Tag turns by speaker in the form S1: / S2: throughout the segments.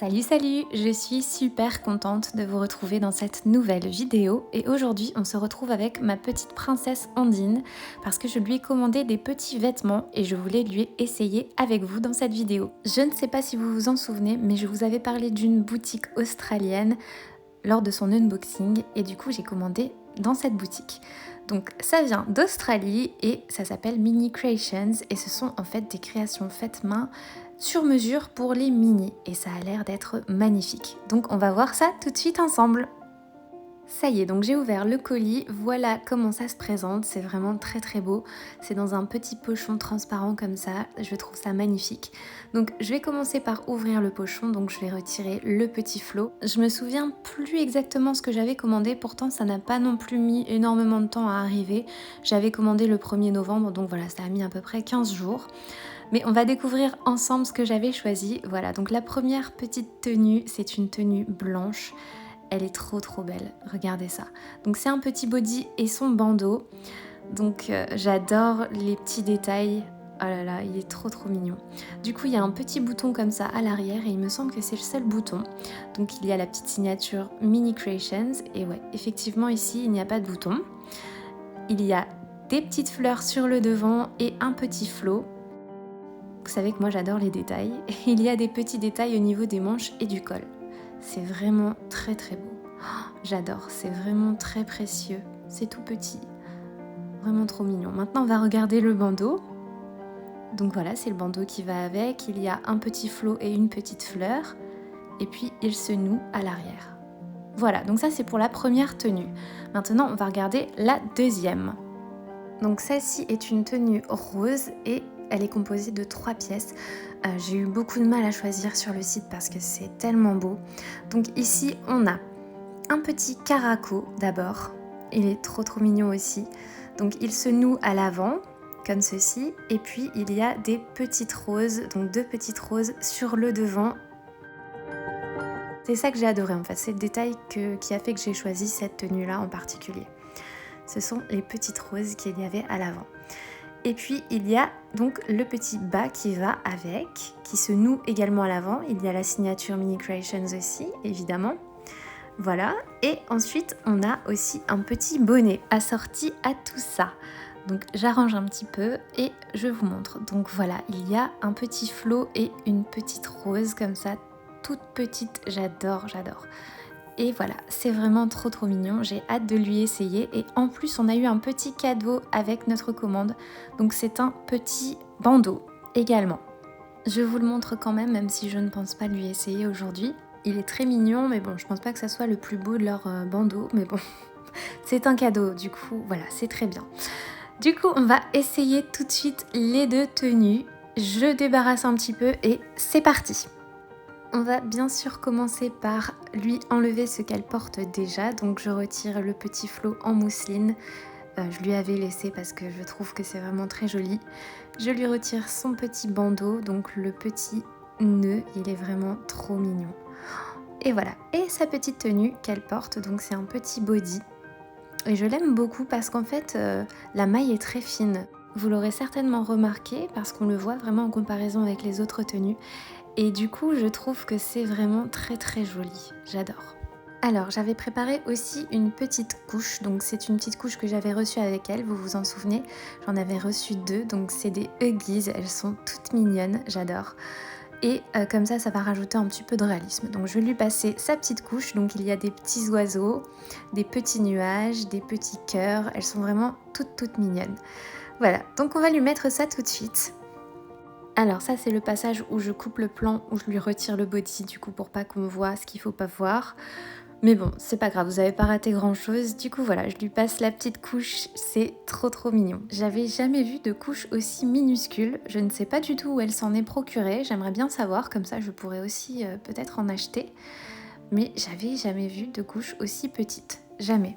S1: Salut salut, je suis super contente de vous retrouver dans cette nouvelle vidéo et aujourd'hui on se retrouve avec ma petite princesse Ondine parce que je lui ai commandé des petits vêtements et je voulais lui essayer avec vous dans cette vidéo. Je ne sais pas si vous vous en souvenez mais je vous avais parlé d'une boutique australienne lors de son unboxing et du coup j'ai commandé dans cette boutique. Donc ça vient d'Australie et ça s'appelle Mini Creations et ce sont en fait des créations faites main sur mesure pour les mini et ça a l'air d'être magnifique. Donc on va voir ça tout de suite ensemble. Ça y est, donc j'ai ouvert le colis, voilà comment ça se présente, c'est vraiment très très beau. C'est dans un petit pochon transparent comme ça, je trouve ça magnifique. Donc je vais commencer par ouvrir le pochon, donc je vais retirer le petit flot. Je me souviens plus exactement ce que j'avais commandé, pourtant ça n'a pas non plus mis énormément de temps à arriver. J'avais commandé le 1er novembre, donc voilà, ça a mis à peu près 15 jours. Mais on va découvrir ensemble ce que j'avais choisi. Voilà, donc la première petite tenue, c'est une tenue blanche. Elle est trop belle, regardez ça. Donc c'est un petit body et son bandeau. Donc j'adore les petits détails. Oh là là, il est trop mignon. Du coup, il y a un petit bouton comme ça à l'arrière et il me semble que c'est le seul bouton. Donc il y a la petite signature Mini Creations. Et ouais, effectivement ici, il n'y a pas de bouton. Il y a des petites fleurs sur le devant et un petit flot. Vous savez que moi j'adore les détails. Il y a des petits détails au niveau des manches et du col. C'est vraiment très beau. Oh, j'adore, c'est vraiment très précieux. C'est tout petit. Vraiment trop mignon. Maintenant on va regarder le bandeau. Donc voilà, c'est le bandeau qui va avec. Il y a un petit flot et une petite fleur. Et puis il se noue à l'arrière. Voilà, donc ça c'est pour la première tenue. Maintenant on va regarder la deuxième. Donc celle-ci est une tenue rose et elle est composée de 3 pièces. J'ai eu beaucoup de mal à choisir sur le site parce que c'est tellement beau. Donc ici on a un petit caraco d'abord. Il est trop mignon aussi. Donc il se noue à l'avant comme ceci. Et puis il y a des petites roses, donc 2 petites roses sur le devant. C'est ça que j'ai adoré en fait, c'est le détail qui a fait que j'ai choisi cette tenue là en particulier. Ce sont les petites roses qu'il y avait à l'avant. Et puis il y a donc le petit bas qui va avec, qui se noue également à l'avant. Il y a la signature Mini Creations aussi, évidemment. Voilà. Et ensuite on a aussi un petit bonnet assorti à tout ça. Donc j'arrange un petit peu et je vous montre. Donc voilà, il y a un petit flot et une petite rose comme ça, toute petite. J'adore. Et voilà, c'est vraiment trop mignon, j'ai hâte de lui essayer et en plus on a eu un petit cadeau avec notre commande, donc c'est un petit bandeau également. Je vous le montre quand même si je ne pense pas lui essayer aujourd'hui. Il est très mignon mais bon, je pense pas que ça soit le plus beau de leur bandeau, mais bon, c'est un cadeau, du coup voilà, c'est très bien. Du coup on va essayer tout de suite les 2 tenues, je débarrasse un petit peu et c'est parti. On va bien sûr commencer par lui enlever ce qu'elle porte déjà, donc je retire le petit flot en mousseline, je lui avais laissé parce que je trouve que c'est vraiment très joli. Je lui retire son petit bandeau, donc le petit nœud, il est vraiment trop mignon. Et voilà, et sa petite tenue qu'elle porte, donc c'est un petit body. Et je l'aime beaucoup parce qu'en fait, la maille est très fine. Vous l'aurez certainement remarqué parce qu'on le voit vraiment en comparaison avec les autres tenues. Et du coup, je trouve que c'est vraiment très joli. J'adore. Alors, j'avais préparé aussi une petite couche. Donc, c'est une petite couche que j'avais reçue avec elle, vous vous en souvenez. J'en avais reçu 2. Donc, c'est des Huggies. Elles sont toutes mignonnes. J'adore. Et comme ça va rajouter un petit peu de réalisme. Donc, je vais lui passer sa petite couche. Donc, il y a des petits oiseaux, des petits nuages, des petits cœurs. Elles sont vraiment toutes mignonnes. Voilà. Donc, on va lui mettre ça tout de suite. Alors ça c'est le passage où je coupe le plan, où je lui retire le body du coup pour pas qu'on voit ce qu'il faut pas voir. Mais bon, c'est pas grave, vous avez pas raté grand chose. Du coup voilà, je lui passe la petite couche, c'est trop mignon. J'avais jamais vu de couche aussi minuscule, je ne sais pas du tout où elle s'en est procurée. J'aimerais bien savoir, comme ça je pourrais aussi peut-être en acheter. Mais j'avais jamais vu de couche aussi petite, jamais.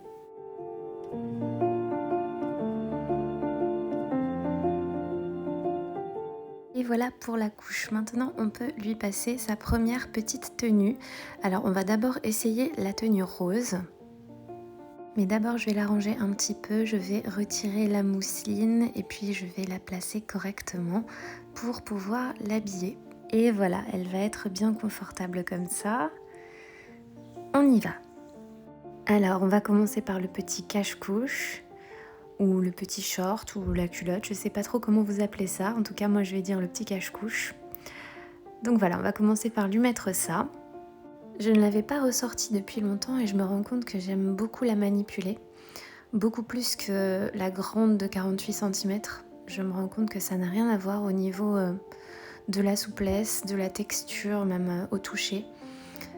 S1: Et voilà pour la couche. Maintenant, on peut lui passer sa première petite tenue. Alors, on va d'abord essayer la tenue rose. Mais d'abord, je vais la ranger un petit peu. Je vais retirer la mousseline et puis je vais la placer correctement pour pouvoir l'habiller. Et voilà, elle va être bien confortable comme ça. On y va. Alors, on va commencer par le petit cache-couche, ou le petit short, ou la culotte, je sais pas trop comment vous appelez ça. En tout cas, moi, je vais dire le petit cache-couche. Donc voilà, on va commencer par lui mettre ça. Je ne l'avais pas ressorti depuis longtemps et je me rends compte que j'aime beaucoup la manipuler. Beaucoup plus que la grande de 48 cm. Je me rends compte que ça n'a rien à voir au niveau de la souplesse, de la texture, même au toucher.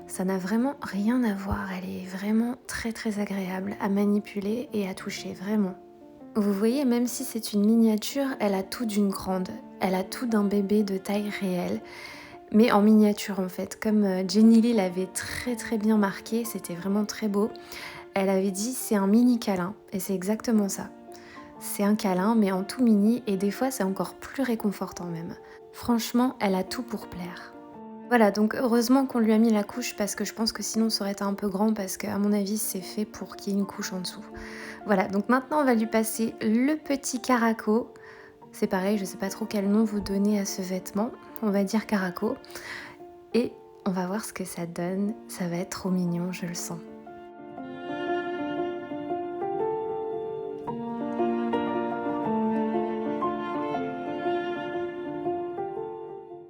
S1: Ça n'a vraiment rien à voir, elle est vraiment très très agréable à manipuler et à toucher, vraiment. Vous voyez, même si c'est une miniature, elle a tout d'une grande. Elle a tout d'un bébé de taille réelle, mais en miniature en fait. Comme Jenny Lee l'avait très très bien marqué, c'était vraiment très beau. Elle avait dit c'est un mini câlin, et c'est exactement ça. C'est un câlin, mais en tout mini, et des fois c'est encore plus réconfortant même. Franchement, elle a tout pour plaire. Voilà, donc heureusement qu'on lui a mis la couche parce que je pense que sinon ça aurait été un peu grand parce qu'à mon avis c'est fait pour qu'il y ait une couche en dessous. Voilà, donc maintenant on va lui passer le petit caraco. C'est pareil, je sais pas trop quel nom vous donner à ce vêtement. On va dire caraco. Et on va voir ce que ça donne. Ça va être trop mignon, je le sens.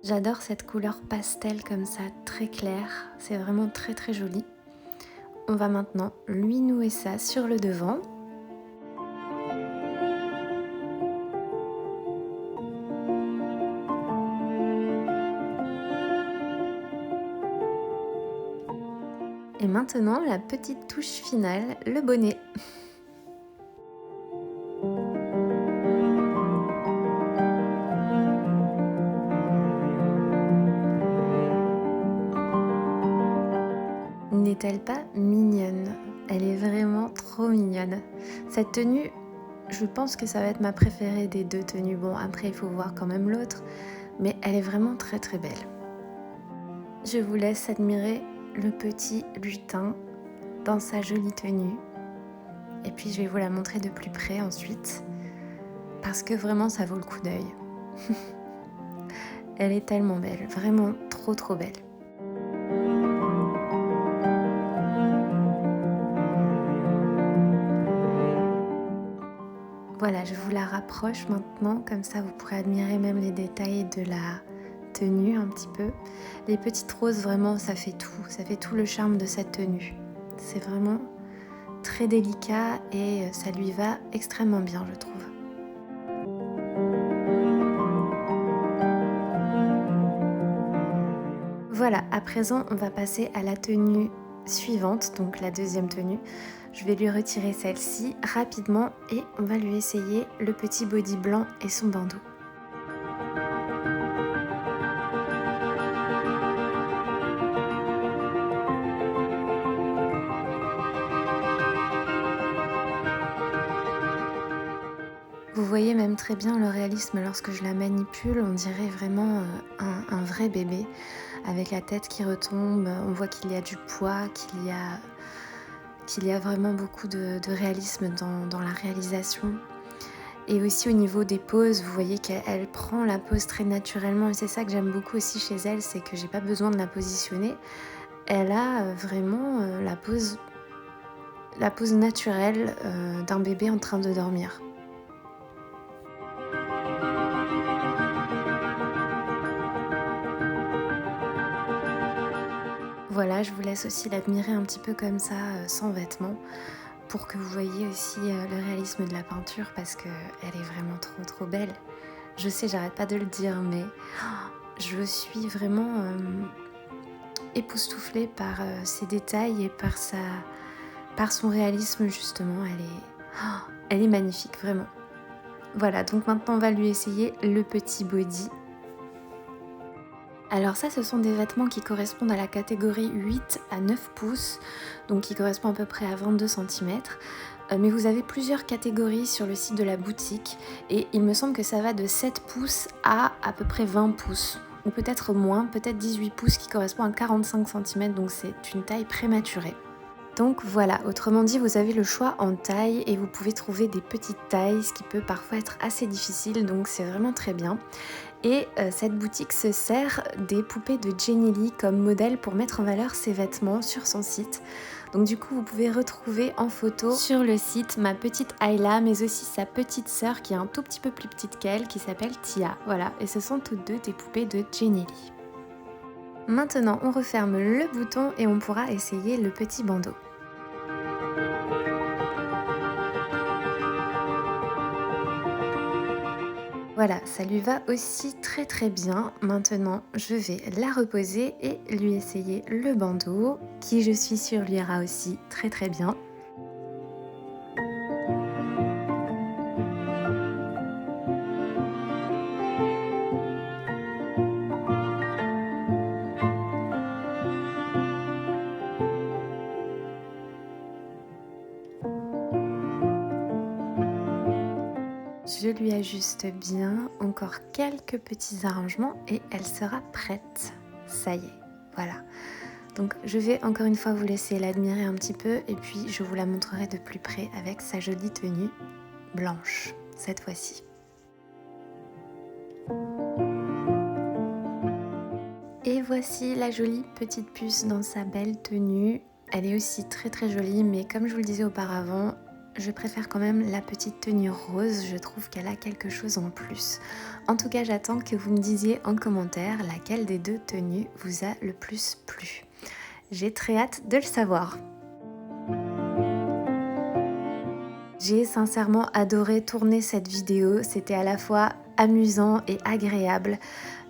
S1: J'adore cette couleur pastel comme ça, très claire. C'est vraiment très très joli. On va maintenant lui nouer ça sur le devant. Et maintenant, la petite touche finale, le bonnet. N'est-elle pas mignonne? Elle est vraiment trop mignonne. Cette tenue, je pense que ça va être ma préférée des deux tenues. Bon, après, il faut voir quand même l'autre, mais elle est vraiment très très belle. Je vous laisse admirer le petit lutin dans sa jolie tenue. Et puis, je vais vous la montrer de plus près ensuite, parce que vraiment, ça vaut le coup d'œil. Elle est tellement belle, vraiment trop trop belle. Voilà, je vous la rapproche maintenant, comme ça vous pourrez admirer même les détails de la tenue un petit peu. Les petites roses, vraiment, ça fait tout le charme de cette tenue. C'est vraiment très délicat et ça lui va extrêmement bien, je trouve. Voilà, à présent, on va passer à la tenue suivante, donc la deuxième tenue. Je vais lui retirer celle-ci rapidement et on va lui essayer le petit body blanc et son bandeau. Vous voyez même très bien le réalisme lorsque je la manipule, on dirait vraiment un vrai bébé avec la tête qui retombe, on voit qu'il y a du poids, qu'il y a vraiment beaucoup de réalisme dans la réalisation. Et aussi au niveau des poses, vous voyez qu'elle prend la pose très naturellement et c'est ça que j'aime beaucoup aussi chez elle, c'est que j'ai pas besoin de la positionner. Elle a vraiment la pose naturelle d'un bébé en train de dormir. Voilà, je vous laisse aussi l'admirer un petit peu comme ça, sans vêtements, pour que vous voyez aussi le réalisme de la peinture parce qu'elle est vraiment trop trop belle. Je sais, j'arrête pas de le dire, mais je suis vraiment époustouflée par ses détails et par son réalisme justement. Elle est magnifique, vraiment. Voilà, donc maintenant on va lui essayer le petit body. Alors ça, ce sont des vêtements qui correspondent à la catégorie 8 à 9 pouces, donc qui correspond à peu près à 22 cm. Mais vous avez plusieurs catégories sur le site de la boutique et il me semble que ça va de 7 pouces à peu près 20 pouces, ou peut-être moins, peut-être 18 pouces qui correspond à 45 cm, donc c'est une taille prématurée. Donc voilà, autrement dit, vous avez le choix en taille et vous pouvez trouver des petites tailles, ce qui peut parfois être assez difficile, donc c'est vraiment très bien. Et cette boutique se sert des poupées de Jenny Lee comme modèle pour mettre en valeur ses vêtements sur son site. Donc du coup, vous pouvez retrouver en photo sur le site ma petite Ayla, mais aussi sa petite sœur qui est un tout petit peu plus petite qu'elle, qui s'appelle Tia. Voilà, et ce sont toutes deux des poupées de Jenny Lee. Maintenant, on referme le bouton et on pourra essayer le petit bandeau. Voilà, ça lui va aussi très très bien. Maintenant, je vais la reposer et lui essayer le bandeau, qui je suis sûre lui ira aussi très très bien. Je lui ajuste bien, encore quelques petits arrangements et elle sera prête. Ça y est, voilà. Donc je vais encore une fois vous laisser l'admirer un petit peu et puis je vous la montrerai de plus près avec sa jolie tenue blanche cette fois-ci. Et voici la jolie petite puce dans sa belle tenue. Elle est aussi très très jolie, mais comme je vous le disais auparavant, je préfère quand même la petite tenue rose. Je trouve qu'elle a quelque chose en plus. En tout cas, j'attends que vous me disiez en commentaire laquelle des deux tenues vous a le plus plu. J'ai très hâte de le savoir. J'ai sincèrement adoré tourner cette vidéo. C'était à la fois amusant et agréable.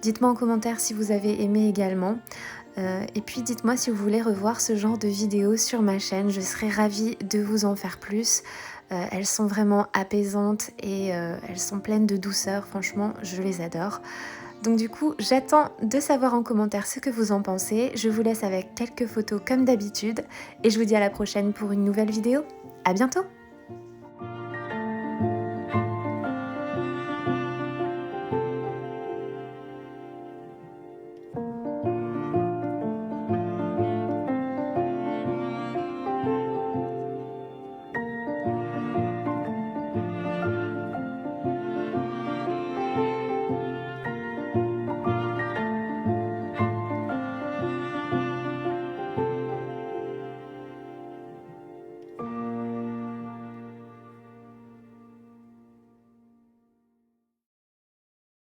S1: Dites-moi en commentaire si vous avez aimé également. Et puis dites-moi si vous voulez revoir ce genre de vidéos sur ma chaîne. Je serais ravie de vous en faire plus. Elles sont vraiment apaisantes et elles sont pleines de douceur. Franchement, je les adore. Donc du coup, j'attends de savoir en commentaire ce que vous en pensez. Je vous laisse avec quelques photos comme d'habitude. Et je vous dis à la prochaine pour une nouvelle vidéo. À bientôt!